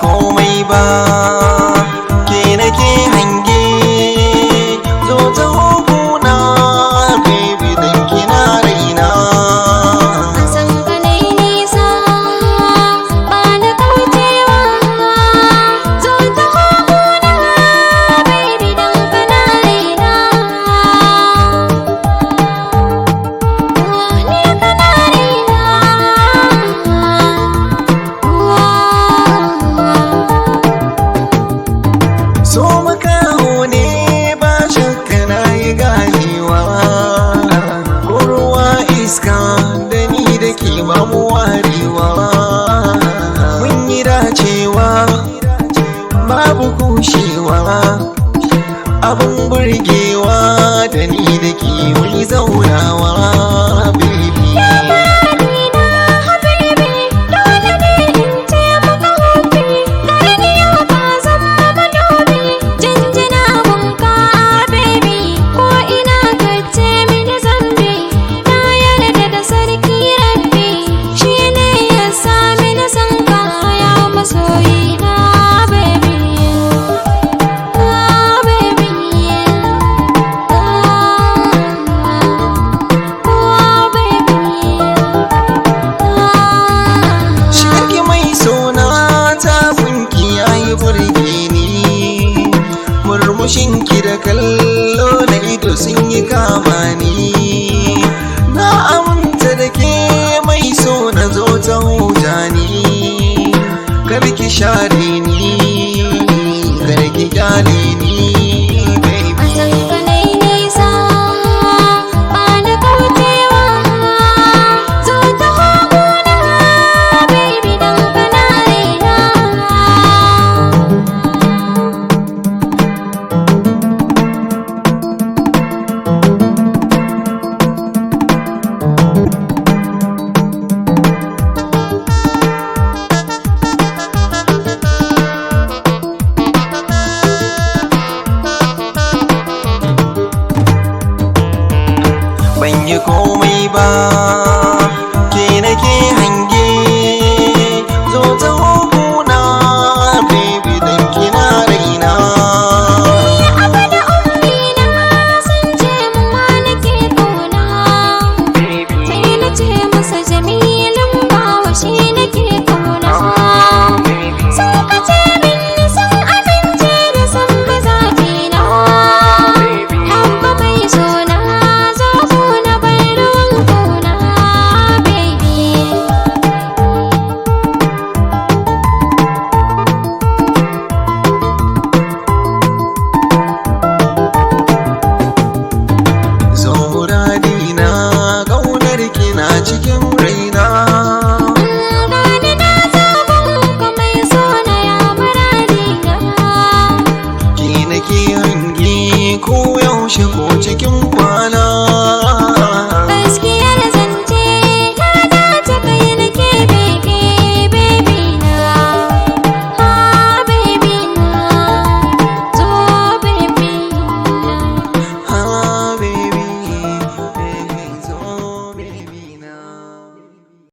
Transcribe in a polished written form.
komai ba, ke nake hange zo ta hukuna baby dan kina raina. San ka nai nisa ba na kaucewa, zo ta hukuna baby dan kana raina. Ni kana raina. So makaho ne ba shakka na yi ganewa, ko ruwa iska da ni da ke mamu warewa. Mun yi dacewa babu kushewa, abin burgewa da ni da ke mai zaunawa baby. Murmushinki da kallo na ido sun yi kama ni.